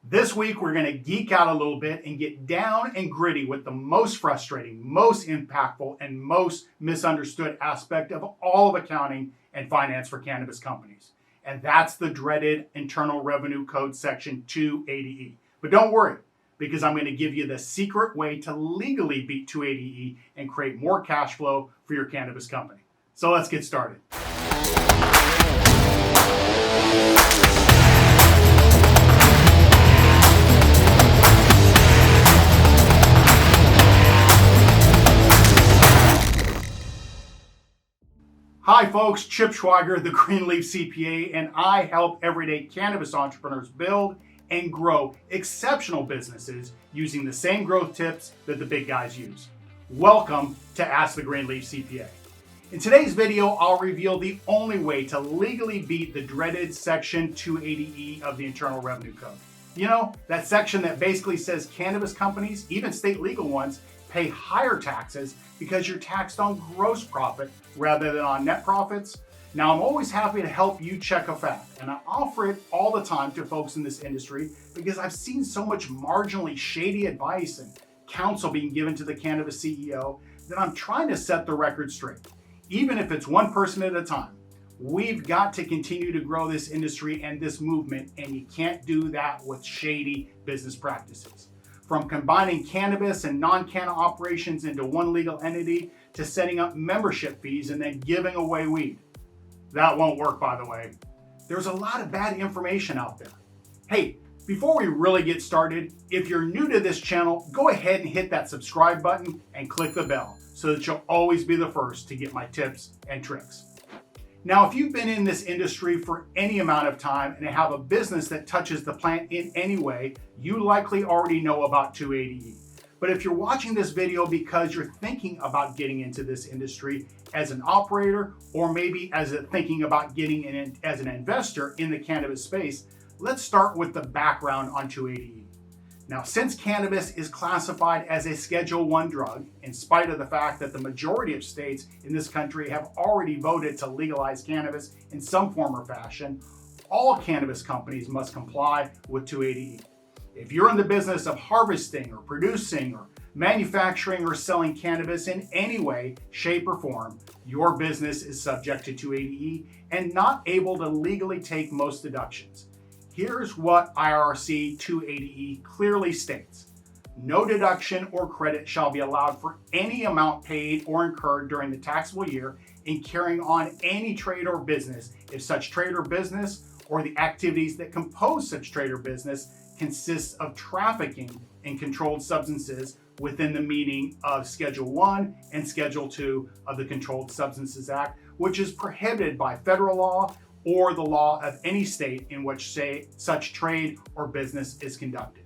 This week, we're going to geek out a little bit and get down and gritty with the most frustrating, most impactful, and most misunderstood aspect of all of accounting and finance for cannabis companies. And that's the dreaded Internal Revenue Code Section 280E. But don't worry, because I'm going to give you the secret way to legally beat 280E and create more cash flow for your cannabis company. So let's get started. Hi folks, Chip Schweiger, the Green Leaf CPA, and I help everyday cannabis entrepreneurs build and grow exceptional businesses using the same growth tips that the big guys use. Welcome to Ask the Green Leaf CPA. In today's video, I'll reveal the only way to legally beat the dreaded Section 280E of the Internal Revenue Code. You know, that section that basically says cannabis companies, even state legal ones, pay higher taxes because you're taxed on gross profit rather than on net profits. Now, I'm always happy to help you check a fact, and I offer it all the time to folks in this industry because I've seen so much marginally shady advice and counsel being given to the cannabis CEO that I'm trying to set the record straight. Even if it's one person at a time, we've got to continue to grow this industry and this movement, and you can't do that with shady business practices. From combining cannabis and non-canna operations into one legal entity to setting up membership fees and then giving away weed. That won't work, by the way. There's a lot of bad information out there. Hey, before we really get started, if you're new to this channel, go ahead and hit that subscribe button and click the bell so that you'll always be the first to get my tips and tricks. Now, if you've been in this industry for any amount of time and have a business that touches the plant in any way, you likely already know about 280E. But if you're watching this video because you're thinking about getting into this industry as an operator, or maybe thinking about getting in as an investor in the cannabis space, let's start with the background on 280E. Now, since cannabis is classified as a Schedule I drug, in spite of the fact that the majority of states in this country have already voted to legalize cannabis in some form or fashion, all cannabis companies must comply with 280E. If you're in the business of harvesting or producing or manufacturing or selling cannabis in any way, shape, or form, your business is subject to 280E and not able to legally take most deductions. Here's what IRC 280E clearly states. No deduction or credit shall be allowed for any amount paid or incurred during the taxable year in carrying on any trade or business if such trade or business or the activities that compose such trade or business consists of trafficking in controlled substances within the meaning of Schedule I and Schedule II of the Controlled Substances Act, which is prohibited by federal law or the law of any state in which such trade or business is conducted.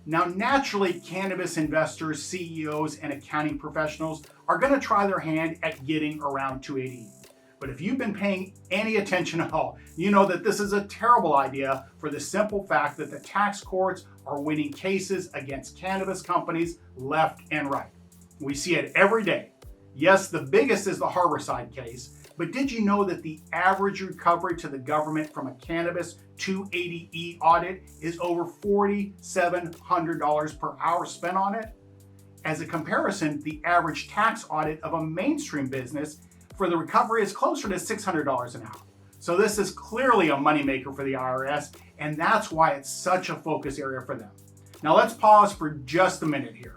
Now, naturally, cannabis investors, CEOs, and accounting professionals are going to try their hand at getting around 280E. But if you've been paying any attention at all, you know that this is a terrible idea for the simple fact that the tax courts are winning cases against cannabis companies left and right. We see it every day. Yes, the biggest is the Harborside case, but did you know that the average recovery to the government from a cannabis 280E audit is over $4,700 per hour spent on it? As a comparison, the average tax audit of a mainstream business for the recovery is closer to $600 an hour. So this is clearly a moneymaker for the IRS, and that's why it's such a focus area for them. Now let's pause for just a minute here.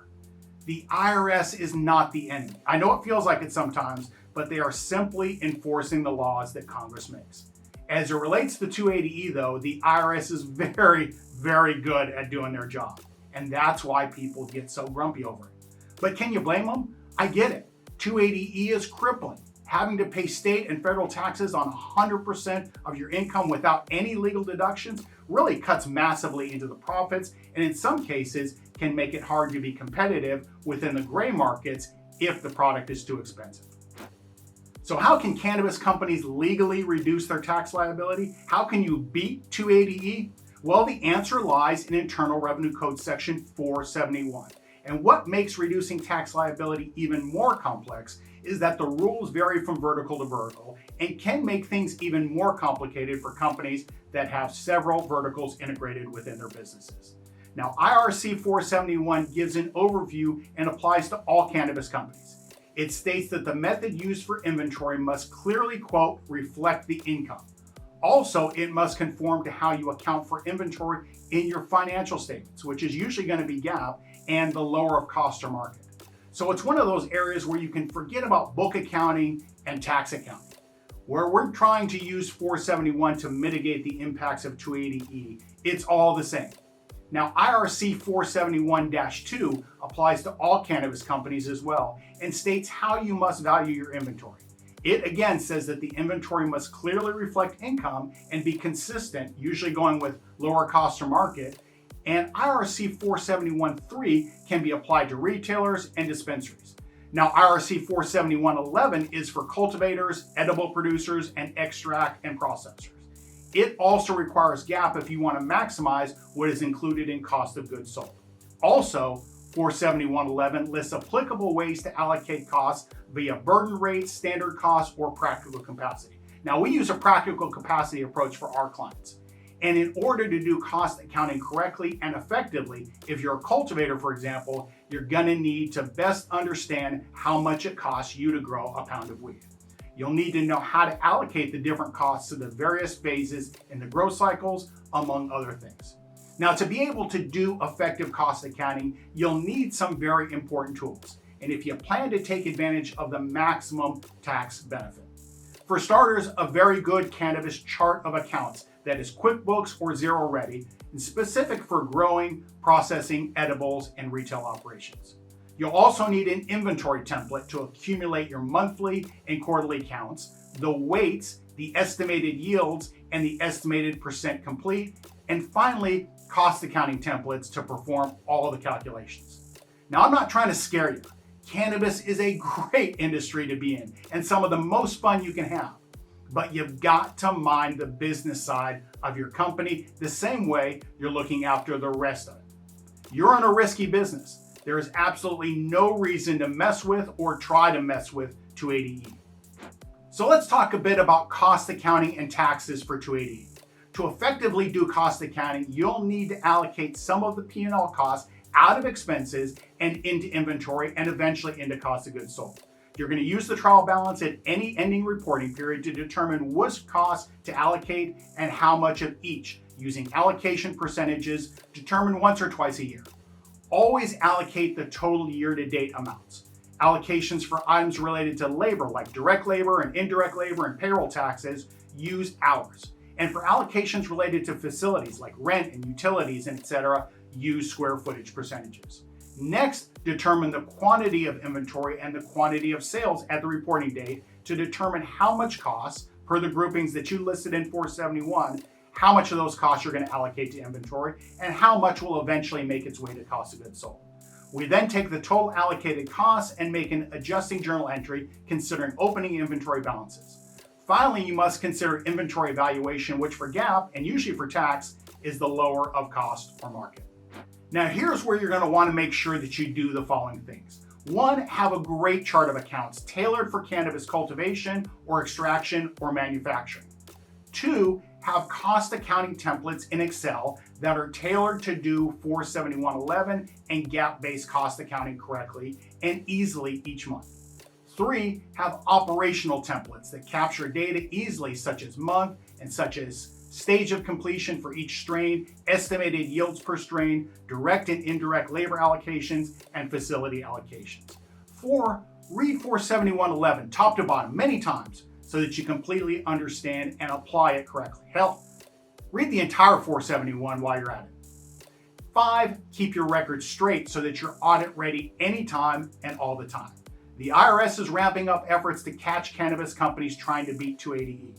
The IRS is not the enemy. I know it feels like it sometimes, but they are simply enforcing the laws that Congress makes. As it relates to 280E though, the IRS is very, very good at doing their job. And that's why people get so grumpy over it. But can you blame them? I get it. 280E is crippling. Having to pay state and federal taxes on 100% of your income without any legal deductions really cuts massively into the profits, and in some cases can make it hard to be competitive within the gray markets if the product is too expensive. So how can cannabis companies legally reduce their tax liability? How can you beat 280E? Well, the answer lies in Internal Revenue Code Section 471. And what makes reducing tax liability even more complex is that the rules vary from vertical to vertical and can make things even more complicated for companies that have several verticals integrated within their businesses. Now, IRC 471 gives an overview and applies to all cannabis companies. It states that the method used for inventory must clearly, quote, reflect the income. Also, it must conform to how you account for inventory in your financial statements, which is usually going to be GAAP and the lower of cost or market. So it's one of those areas where you can forget about book accounting and tax accounting. Where we're trying to use 471 to mitigate the impacts of 280E, it's all the same. Now, IRC 471-2 applies to all cannabis companies as well and states how you must value your inventory. It again says that the inventory must clearly reflect income and be consistent, usually going with lower cost or market. And IRC 471-3 can be applied to retailers and dispensaries. Now, IRC 471-11 is for cultivators, edible producers, and extract and processors. It also requires GAAP if you want to maximize what is included in cost of goods sold. Also, 471-11 lists applicable ways to allocate costs via burden rates, standard costs, or practical capacity. Now, we use a practical capacity approach for our clients. And in order to do cost accounting correctly and effectively, if you're a cultivator, for example, you're going to need to best understand how much it costs you to grow a pound of weed. You'll need to know how to allocate the different costs to the various phases in the growth cycles, among other things. Now, to be able to do effective cost accounting, you'll need some very important tools. And if you plan to take advantage of the maximum tax benefit. For starters, a very good cannabis chart of accounts that is QuickBooks or Xero ready and specific for growing, processing, edibles, and retail operations. You'll also need an inventory template to accumulate your monthly and quarterly counts, the weights, the estimated yields, and the estimated percent complete, and finally, cost accounting templates to perform all of the calculations. Now, I'm not trying to scare you. Cannabis is a great industry to be in and some of the most fun you can have. But you've got to mind the business side of your company the same way you're looking after the rest of it. You're in a risky business. There is absolutely no reason to mess with or try to mess with 280E. So let's talk a bit about cost accounting and taxes for 280E. To effectively do cost accounting, you'll need to allocate some of the P&L costs out of expenses and into inventory and eventually into cost of goods sold. You're going to use the trial balance at any ending reporting period to determine which costs to allocate and how much of each, using allocation percentages determined once or twice a year. Always allocate the total year-to-date amounts. Allocations for items related to labor, like direct labor and indirect labor and payroll taxes, use hours. And for allocations related to facilities like rent and utilities, etc., use square footage percentages. Next, determine the quantity of inventory and the quantity of sales at the reporting date to determine how much costs, per the groupings that you listed in 471, how much of those costs you're going to allocate to inventory and how much will eventually make its way to cost of goods sold. We then take the total allocated costs and make an adjusting journal entry considering opening inventory balances. Finally, you must consider inventory valuation, which for GAAP and usually for tax is the lower of cost or market. Now, here's where you're going to want to make sure that you do the following things. One, have a great chart of accounts tailored for cannabis cultivation or extraction or manufacturing. Two, have cost accounting templates in Excel that are tailored to do 471-11 and GAAP-based cost accounting correctly and easily each month. Three, have operational templates that capture data easily, such as month and such as stage of completion for each strain, estimated yields per strain, direct and indirect labor allocations, and facility allocations. Four, read 471-11 top to bottom many times so that you completely understand and apply it correctly. Hell, read the entire 471 while you're at it. Five, keep your records straight so that you're audit ready anytime and all the time. The IRS is ramping up efforts to catch cannabis companies trying to beat 280E.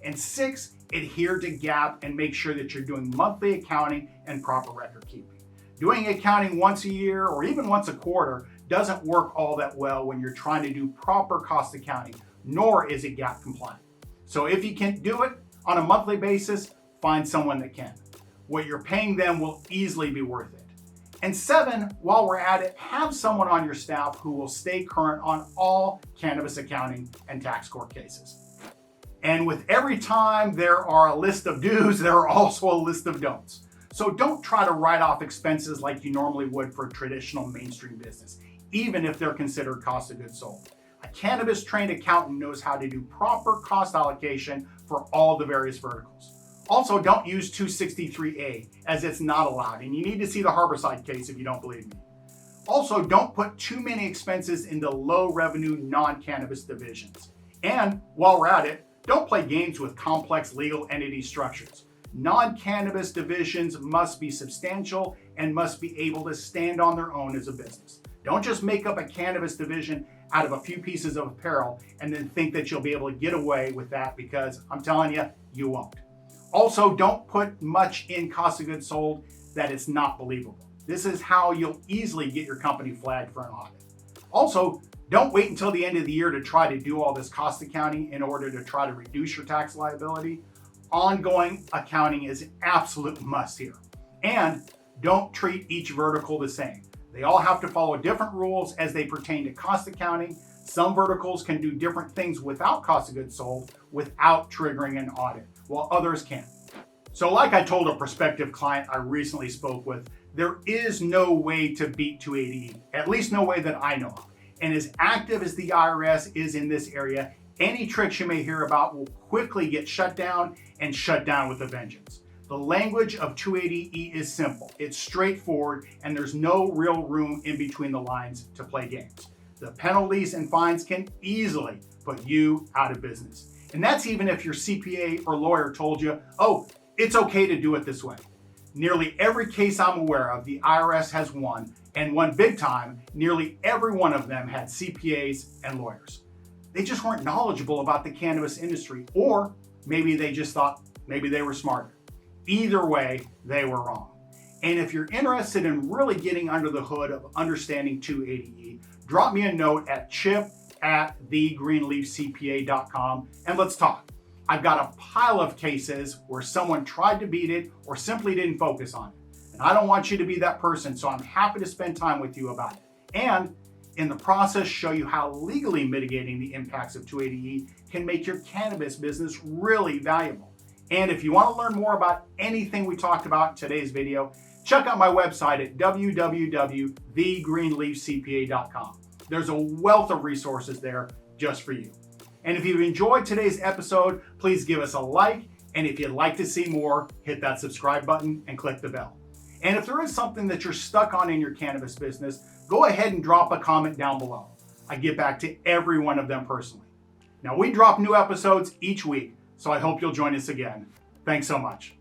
And six, adhere to GAAP and make sure that you're doing monthly accounting and proper record keeping. Doing accounting once a year or even once a quarter doesn't work all that well when you're trying to do proper cost accounting, nor is it GAAP compliant. So if you can't do it on a monthly basis, find someone that can. What you're paying them will easily be worth it. And 7, while we're at it, have someone on your staff who will stay current on all cannabis accounting and tax court cases. And with every time there are a list of do's, there are also a list of don'ts. So don't try to write off expenses like you normally would for a traditional mainstream business, even if they're considered cost of goods sold. A cannabis trained accountant knows how to do proper cost allocation for all the various verticals. Also, don't use 263A as it's not allowed, and you need to see the Harborside case if you don't believe me. Also, don't put too many expenses into low revenue non-cannabis divisions. And while we're at it, don't play games with complex legal entity structures. Non-cannabis divisions must be substantial and must be able to stand on their own as a business. Don't just make up a cannabis division out of a few pieces of apparel and then think that you'll be able to get away with that, because I'm telling you, you won't. Also, don't put much in cost of goods sold that it's not believable. This is how you'll easily get your company flagged for an audit. Also, don't wait until the end of the year to try to do all this cost accounting in order to try to reduce your tax liability. Ongoing accounting is an absolute must here. And don't treat each vertical the same. They all have to follow different rules as they pertain to cost accounting. Some verticals can do different things without cost of goods sold without triggering an audit, while others can't. So like I told a prospective client I recently spoke with, there is no way to beat 280E, at least no way that I know of. And as active as the IRS is in this area, any tricks you may hear about will quickly get shut down, and shut down with a vengeance. The language of 280E is simple, it's straightforward, and there's no real room in between the lines to play games. The penalties and fines can easily put you out of business. And that's even if your CPA or lawyer told you, oh, it's okay to do it this way. Nearly every case I'm aware of, the IRS has won, and won big time. Nearly every one of them had CPAs and lawyers. They just weren't knowledgeable about the cannabis industry, or maybe they just thought maybe they were smarter. Either way, they were wrong. And if you're interested in really getting under the hood of understanding 280E, drop me a note at chip@thegreenleafcpa.com and let's talk. I've got a pile of cases where someone tried to beat it or simply didn't focus on it. And I don't want you to be that person, so I'm happy to spend time with you about it. And in the process, show you how legally mitigating the impacts of 280E can make your cannabis business really valuable. And if you want to learn more about anything we talked about in today's video, check out my website at www.thegreenleafcpa.com. There's a wealth of resources there just for you. And if you've enjoyed today's episode, please give us a like. And if you'd like to see more, hit that subscribe button and click the bell. And if there is something that you're stuck on in your cannabis business, go ahead and drop a comment down below. I get back to every one of them personally. Now, we drop new episodes each week, so I hope you'll join us again. Thanks so much.